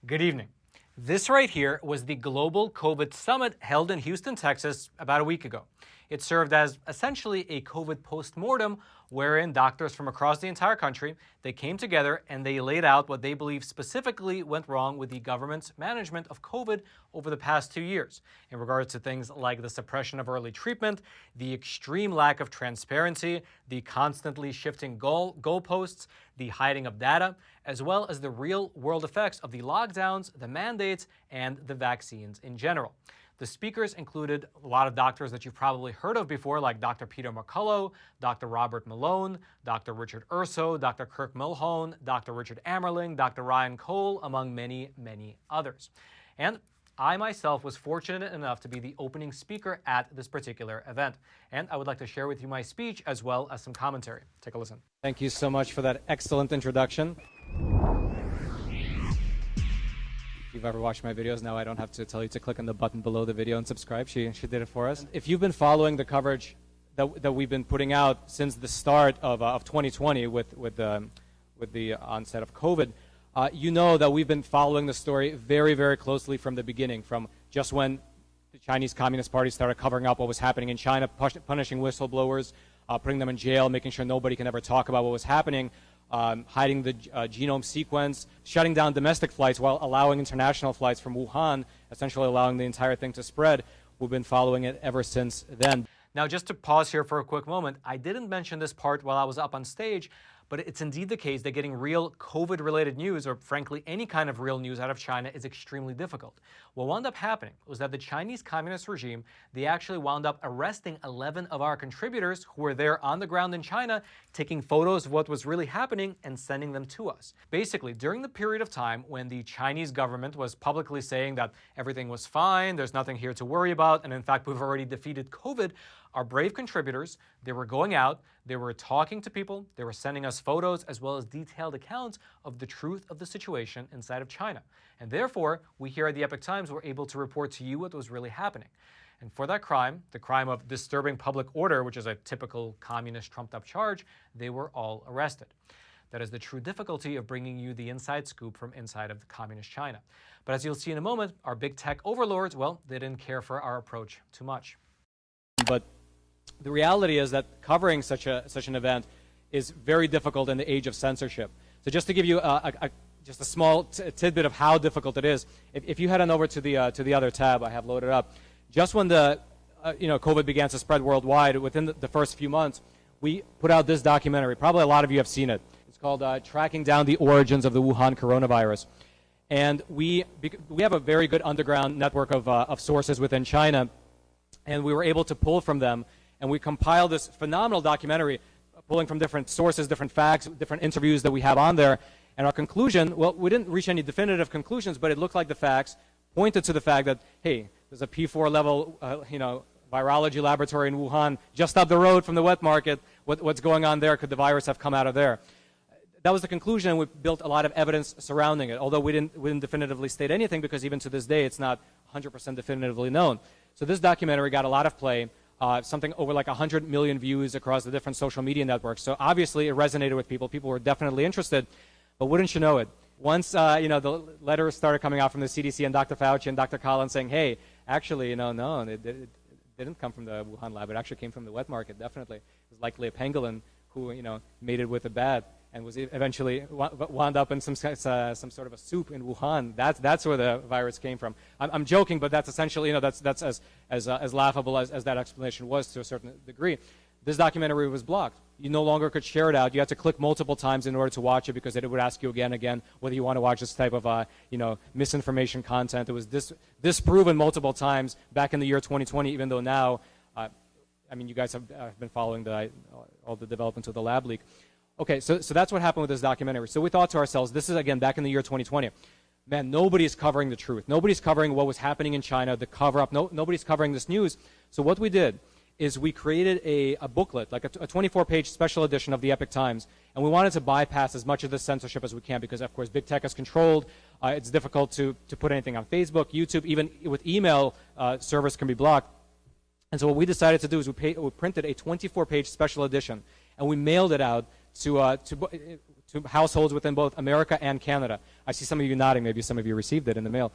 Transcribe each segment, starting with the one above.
Good evening. This right here was the Global COVID Summit held in Houston, Texas about a week ago. It served as essentially a COVID postmortem wherein doctors from across the entire country, they came together and they laid out what they believe specifically went wrong with the government's management of COVID over the past 2 years in regards to things like the suppression of early treatment, the extreme lack of transparency, the constantly shifting goalposts, the hiding of data, as well as the real-world effects of the lockdowns, the mandates, and the vaccines in general. The speakers included a lot of doctors that you've probably heard of before, like Dr. Peter McCullough, Dr. Robert Malone, Dr. Richard Urso, Dr. Kirk Milhoan, Dr. Richard Ammerling, Dr. Ryan Cole, among many, many others. And I myself was fortunate enough to be the opening speaker at this particular event. And I would like to share with you my speech as well as some commentary. Take a listen. Thank you so much for that excellent introduction. If you've ever watched my videos, now I don't have to tell you to click on the button below the video and subscribe. She did it for us. If you've been following the coverage that we've been putting out since the start of 2020 with the onset of COVID, you know that we've been following the story very, very closely from the beginning, from just when the Chinese Communist Party started covering up what was happening in China, punishing whistleblowers, putting them in jail, making sure nobody can ever talk about what was happening, hiding the genome sequence, shutting down domestic flights while allowing international flights from Wuhan, essentially allowing the entire thing to spread. We've been following it ever since then. Now, just to pause here for a quick moment, I didn't mention this part while I was up on stage, but it's indeed the case that getting real COVID-related news, or frankly any kind of real news out of China, is extremely difficult. What wound up happening was that the Chinese Communist regime, they actually wound up arresting 11 of our contributors who were there on the ground in China, taking photos of what was really happening and sending them to us. Basically, during the period of time when the Chinese government was publicly saying that everything was fine, there's nothing here to worry about, and in fact we've already defeated COVID, our brave contributors, they were going out, they were talking to people, they were sending us photos as well as detailed accounts of the truth of the situation inside of China. And therefore, we here at the Epoch Times were able to report to you what was really happening. And for that crime, the crime of disturbing public order, which is a typical communist trumped-up charge, they were all arrested. That is the true difficulty of bringing you the inside scoop from inside of the communist China. But as you'll see in a moment, our big tech overlords, well, they didn't care for our approach too much. But the reality is that covering such an event is very difficult in the age of censorship. So just to give you just a small tidbit of how difficult it is, if you head on over to the other tab I have loaded up, just when the COVID began to spread worldwide, within the first few months, we put out this documentary. Probably a lot of you have seen it. It's called "Tracking Down the Origins of the Wuhan Coronavirus," and we have a very good underground network of sources within China, and we were able to pull from them. And we compiled this phenomenal documentary, pulling from different sources, different facts, different interviews that we have on there. And our conclusion, well, we didn't reach any definitive conclusions, but it looked like the facts pointed to the fact that, hey, there's a P4 level, virology laboratory in Wuhan just up the road from the wet market. What's going on there? Could the virus have come out of there? That was the conclusion, and we built a lot of evidence surrounding it, although we didn't definitively state anything, because even to this day, it's not 100% definitively known. So this documentary got a lot of play. Something over like 100 million views across the different social media networks. So obviously it resonated with people. People were definitely interested. But wouldn't you know it? Once the letters started coming out from the CDC and Dr. Fauci and Dr. Collins saying, hey, actually, no, it didn't come from the Wuhan lab. It actually came from the wet market, definitely. It was likely a pangolin who made it with a bat and was eventually wound up in some sort of a soup in Wuhan. That's where the virus came from. I'm joking, but that's essentially, that's as laughable as that explanation was to a certain degree. This documentary was blocked. You no longer could share it out. You had to click multiple times in order to watch it, because it would ask you again and again whether you want to watch this type of misinformation content. It was disproven multiple times back in the year 2020, even though now, you guys have been following all the developments of the lab leak. Okay, so that's what happened with this documentary. So we thought to ourselves, this is, again, back in the year 2020. Man, nobody's covering the truth. Nobody's covering what was happening in China, the cover-up. Nobody's covering this news. So what we did is we created a booklet, like a 24-page special edition of the Epoch Times, and we wanted to bypass as much of the censorship as we can, because, of course, big tech is controlled. It's difficult to put anything on Facebook, YouTube, even with email, servers can be blocked. And so what we decided to do is we printed a 24-page special edition, and we mailed it out to to households within both America and Canada. I see some of you nodding. Maybe some of you received it in the mail.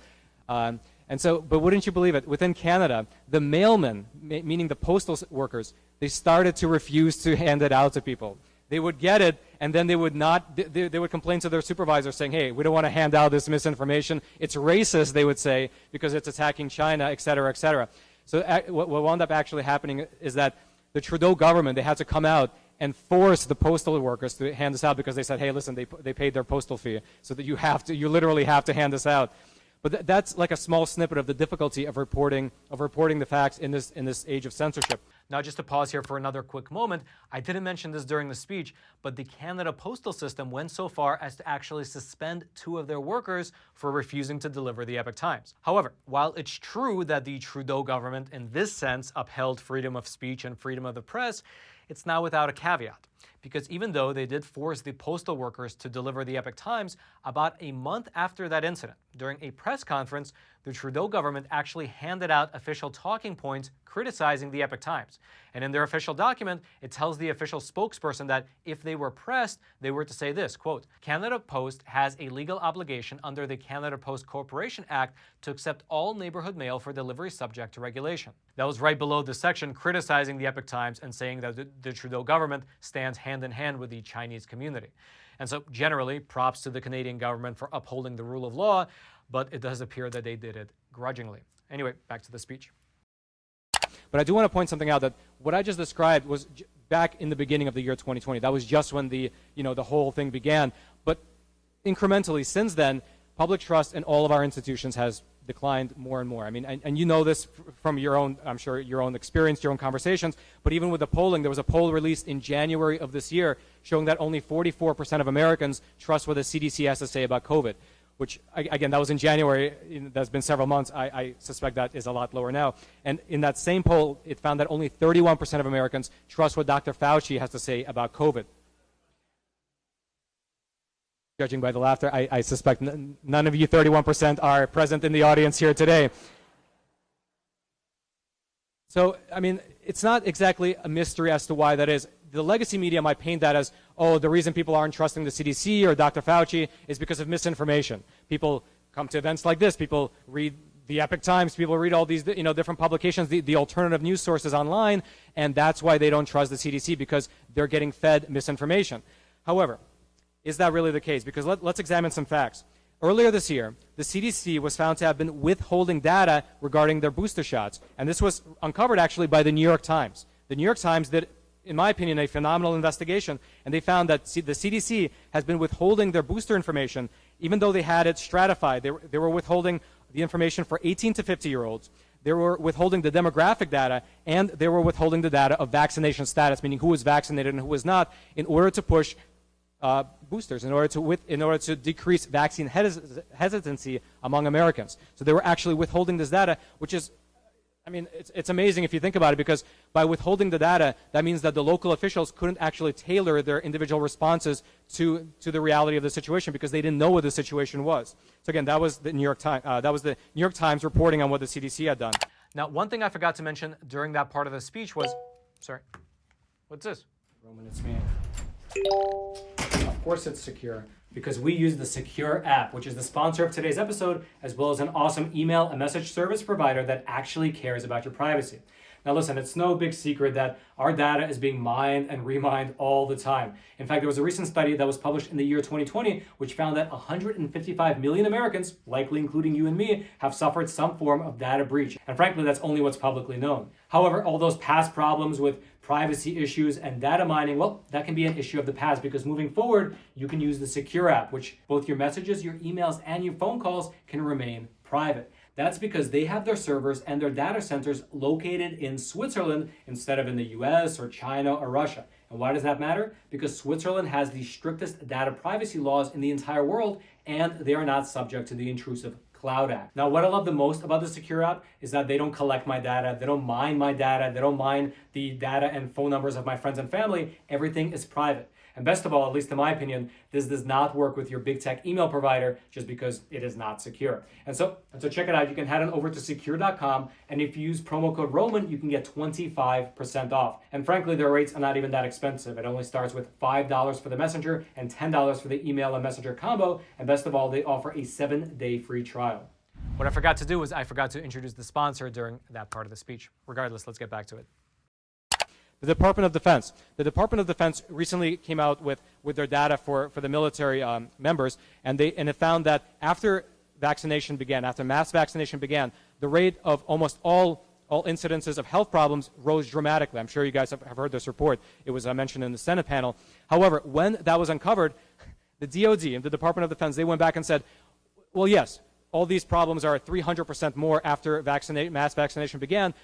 And so, but wouldn't you believe it? Within Canada, the mailmen, meaning the postal workers, they started to refuse to hand it out to people. They would get it, and then they would not. They would complain to their supervisor, saying, "Hey, we don't want to hand out this misinformation. It's racist," they would say, because it's attacking China, et cetera, et cetera. So what wound up actually happening is that the Trudeau government, they had to come out and force the postal workers to hand this out, because they said, "Hey, listen, they paid their postal fee, so that you literally have to hand this out." But that's like a small snippet of the difficulty of reporting the facts in this age of censorship. Now, just to pause here for another quick moment, I didn't mention this during the speech, but the Canada Postal System went so far as to actually suspend 2 of their workers for refusing to deliver the Epoch Times. However, while it's true that the Trudeau government in this sense upheld freedom of speech and freedom of the press, it's now without a caveat. Because even though they did force the postal workers to deliver the Epoch Times, about a month after that incident, during a press conference, the Trudeau government actually handed out official talking points criticizing the Epoch Times. And in their official document, it tells the official spokesperson that if they were pressed, they were to say this, quote, "Canada Post has a legal obligation under the Canada Post Corporation Act to accept all neighborhood mail for delivery subject to regulation." That was right below the section criticizing the Epoch Times and saying that the Trudeau government stands hand in hand with the Chinese community. And so generally, props to the Canadian government for upholding the rule of law, but it does appear that they did it grudgingly. Anyway, back to the speech. But I do want to point something out, that what I just described was back in the beginning of the year 2020. That was just when the whole thing began. But incrementally, since then, public trust in all of our institutions has declined more and more. I mean, and you know this from your own, I'm sure, your own experience, your own conversations. But even with the polling, there was a poll released in January of this year showing that only 44% of Americans trust what the CDC has to say about COVID. Which, again, that was in January. That's been several months. I suspect that is a lot lower now. And in that same poll, it found that only 31% of Americans trust what Dr. Fauci has to say about COVID. Judging by the laughter, I suspect none of you 31% are present in the audience here today. So, I mean, it's not exactly a mystery as to why that is. The legacy media might paint that as, oh, the reason people aren't trusting the CDC or Dr. Fauci is because of misinformation. People come to events like this. People read the Epoch Times. People read all these different publications, the alternative news sources online, and that's why they don't trust the CDC, because they're getting fed misinformation. However, is that really the case? Because let's examine some facts. Earlier this year, the CDC was found to have been withholding data regarding their booster shots, and this was uncovered actually by the New York Times. The New York Times did, in my opinion, a phenomenal investigation, and they found that the CDC has been withholding their booster information, even though they had it stratified. They were withholding the information for 18 to 50-year-olds. They were withholding the demographic data, and they were withholding the data of vaccination status, meaning who was vaccinated and who was not, in order to push boosters, in order to decrease vaccine hesitancy among Americans. So they were actually withholding this data, which is, I mean, it's amazing if you think about it, because by withholding the data, that means that the local officials couldn't actually tailor their individual responses to the reality of the situation, because they didn't know what the situation was. So again, that was the New York Times reporting on what the CDC had done. Now, one thing I forgot to mention during that part of the speech was, sorry, what's this? Roman, it's me. Of course it's secure, because we use the Sekur app, which is the sponsor of today's episode, as well as an awesome email and message service provider that actually cares about your privacy. Now listen, it's no big secret that our data is being mined and remined all the time. In fact, there was a recent study that was published in the year 2020, which found that 155 million Americans, likely including you and me, have suffered some form of data breach. And frankly, that's only what's publicly known. However, all those past problems with privacy issues and data mining, well, that can be an issue of the past, because moving forward, you can use the Sekur app, which both your messages, your emails, and your phone calls can remain private. That's because they have their servers and their data centers located in Switzerland instead of in the US or China or Russia. And why does that matter? Because Switzerland has the strictest data privacy laws in the entire world, and they are not subject to the intrusive Cloud Act. Now, what I love the most about the Sekur app is that they don't collect my data, they don't mine my data, they don't mine the data and phone numbers of my friends and family. Everything is private. And best of all, at least in my opinion, this does not work with your big tech email provider just because it is not secure. And so check it out. You can head on over to secure.com, and if you use promo code Roman, you can get 25% off. And frankly, their rates are not even that expensive. It only starts with $5 for the messenger and $10 for the email and messenger combo. And best of all, they offer a 7-day free trial. What I forgot to do was I forgot to introduce the sponsor during that part of the speech. Regardless, let's get back to it. The Department of Defense. The Department of Defense recently came out with their data for the military members, and it found that after vaccination began, after mass vaccination began, the rate of almost all incidences of health problems rose dramatically. I'm sure you guys have heard this report. It was mentioned in the Senate panel. However, when that was uncovered, the DOD and the Department of Defense, they went back and said, well, yes, all these problems are 300% more after mass vaccination began.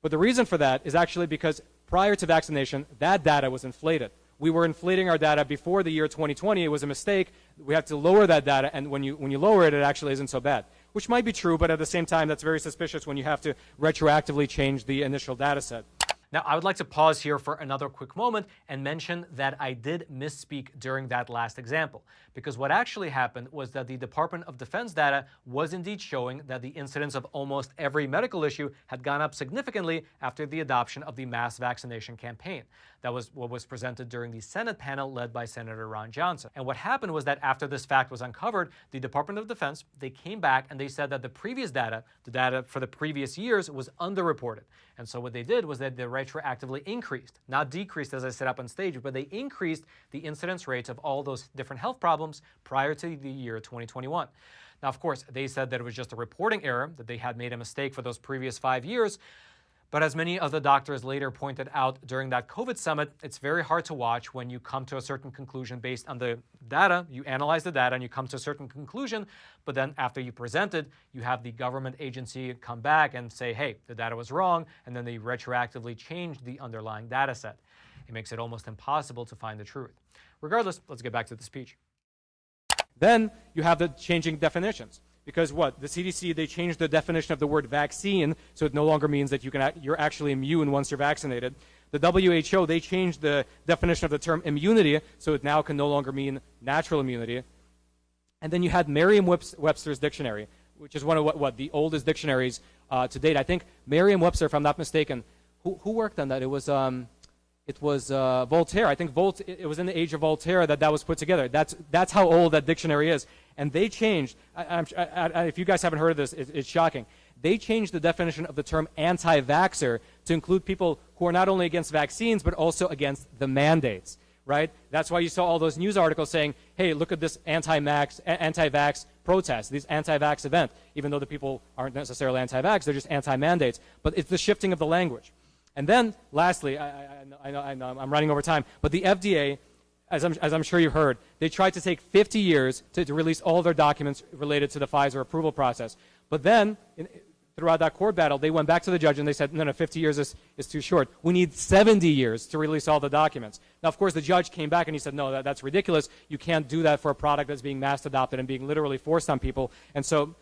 But the reason for that is actually because prior to vaccination, that data was inflated. We were inflating our data before the year 2020. It was a mistake. We had to lower that data, and when you lower it, it actually isn't so bad. Which might be true, but at the same time, that's very suspicious when you have to retroactively change the initial data set. Now, I would like to pause here for another quick moment and mention that I did misspeak during that last example, because what actually happened was that the Department of Defense data was indeed showing that the incidence of almost every medical issue had gone up significantly after the adoption of the mass vaccination campaign. That was what was presented during the Senate panel led by Senator Ron Johnson. And what happened was that after this fact was uncovered, the Department of Defense, they came back and they said that the previous data, the data for the previous years, was underreported. And so what they did was that they retroactively increased, not decreased as I said up on stage, but they increased the incidence rates of all those different health problems prior to the year 2021. Now, of course, they said that it was just a reporting error, that they had made a mistake for those previous 5 years. But as many of the doctors later pointed out during that COVID summit, it's very hard to watch when you come to a certain conclusion based on the data. You analyze the data and you come to a certain conclusion, but then after you present it, you have the government agency come back and say, hey, the data was wrong, and then they retroactively change the underlying data set. It makes it almost impossible to find the truth. Regardless, let's get back to the speech. Then you have the changing definitions. Because what? The CDC, they changed the definition of the word vaccine, so it no longer means that you're actually immune once you're vaccinated. The WHO, they changed the definition of the term immunity, so it now can no longer mean natural immunity. And then you had Merriam-Webster's dictionary, which is one of the oldest dictionaries to date. I think Merriam-Webster, if I'm not mistaken, who worked on that? It was Voltaire. I think it was in the age of Voltaire that was put together. That's how old that dictionary is. And they changed, if you guys haven't heard of this, it's shocking. They changed the definition of the term anti-vaxxer to include people who are not only against vaccines, but also against the mandates, right? That's why you saw all those news articles saying, hey, look at this anti-vax protest, this anti-vax event, even though the people aren't necessarily anti-vax, they're just anti-mandates. But it's the shifting of the language. And then, lastly, I know I'm running over time, but the FDA, as I'm sure you heard, they tried to take 50 years to release all their documents related to the Pfizer approval process. But then, throughout that court battle, they went back to the judge and they said, no, 50 years is too short. We need 70 years to release all the documents. Now, of course, the judge came back and he said, no, that's ridiculous. You can't do that for a product that's being mass adopted and being literally forced on people. And so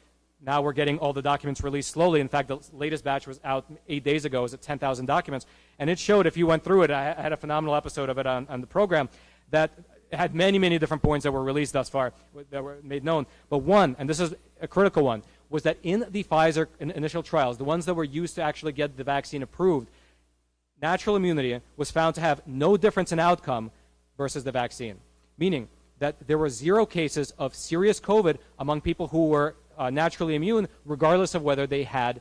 now we're getting all the documents released slowly. In fact, the latest batch was out 8 days ago. It was at 10,000 documents. And it showed, if you went through it, I had a phenomenal episode of it on the program, that it had many, many different points that were released thus far, that were made known. But one, and this is a critical one, was that in the Pfizer initial trials, the ones that were used to actually get the vaccine approved, natural immunity was found to have no difference in outcome versus the vaccine. Meaning that there were 0 cases of serious COVID among people who were naturally immune, regardless of whether they had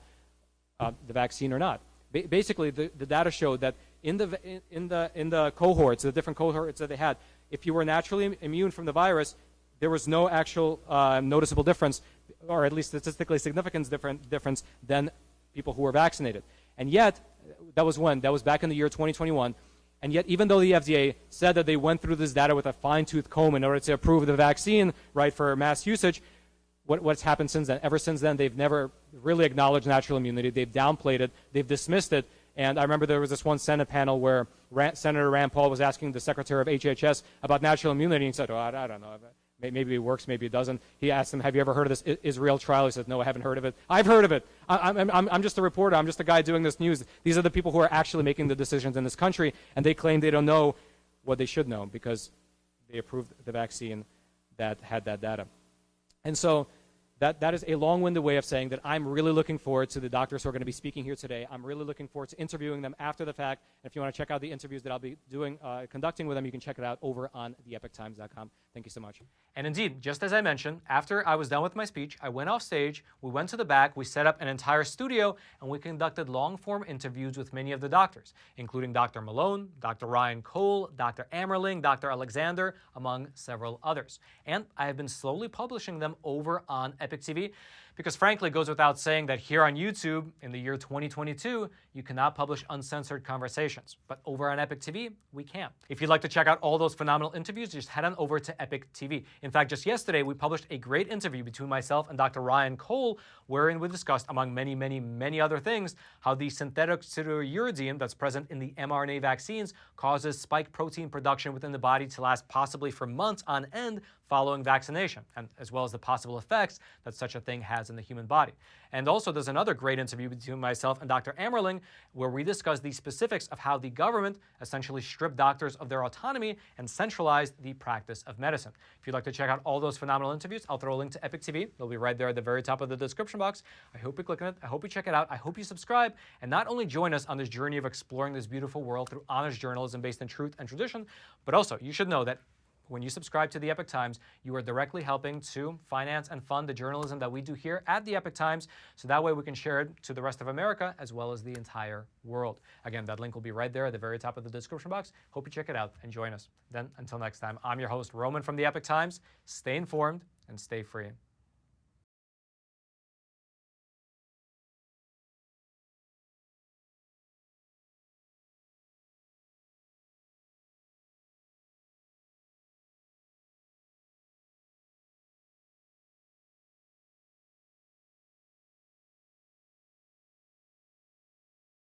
the vaccine or not. Basically, the data showed that in the cohorts, the different cohorts that they had, if you were naturally immune from the virus, there was no actual noticeable difference, or at least statistically significant difference than people who were vaccinated. And yet, that was back in the year 2021. And yet, even though the FDA said that they went through this data with a fine-tooth comb in order to approve the vaccine, right, for mass usage, what's happened since then? Ever since then, they've never really acknowledged natural immunity. They've downplayed it. They've dismissed it. And I remember there was this one Senate panel where Senator Rand Paul was asking the Secretary of HHS about natural immunity. And he said, I don't know. Maybe it works, maybe it doesn't. He asked him, have you ever heard of this Israel trial? He said, no, I haven't heard of it. I've heard of it. I'm just a reporter. I'm just a guy doing this news. These are the people who are actually making the decisions in this country, and they claim they don't know what they should know because they approved the vaccine that had that data. And so that is a long-winded way of saying that I'm really looking forward to the doctors who are going to be speaking here today. I'm really looking forward to interviewing them after the fact. And if you want to check out the interviews that I'll be conducting with them, you can check it out over on theepictimes.com. Thank you so much. And indeed, just as I mentioned, after I was done with my speech, I went off stage, we went to the back, we set up an entire studio, and we conducted long-form interviews with many of the doctors, including Dr. Malone, Dr. Ryan Cole, Dr. Ammerling, Dr. Alexander, among several others. And I have been slowly publishing them over on Epic TV, because frankly, it goes without saying that here on YouTube, in the year 2022, you cannot publish uncensored conversations. But over on Epic TV, we can. If you'd like to check out all those phenomenal interviews, just head on over to Epic TV. In fact, just yesterday, we published a great interview between myself and Dr. Ryan Cole, wherein we discussed, among many, many, many other things, how the synthetic pseudouridine that's present in the mRNA vaccines causes spike protein production within the body to last possibly for months on end following vaccination, and as well as the possible effects that such a thing has in the human body. And also, there's another great interview between myself and Dr. Ammerling, where we discuss the specifics of how the government essentially stripped doctors of their autonomy and centralized the practice of medicine. If you'd like to check out all those phenomenal interviews, I'll throw a link to Epic TV. It'll be right there at the very top of the description box. I hope you click on it. I hope you check it out. I hope you subscribe, and not only join us on this journey of exploring this beautiful world through honest journalism based in truth and tradition, but also you should know that when you subscribe to the Epic Times, you are directly helping to finance and fund the journalism that we do here at the Epic Times, so that way we can share it to the rest of America as well as the entire world. Again, that link will be right there at the very top of the description box. Hope you check it out and join us. Then, until next time, I'm your host, Roman from the Epic Times. Stay informed and stay free.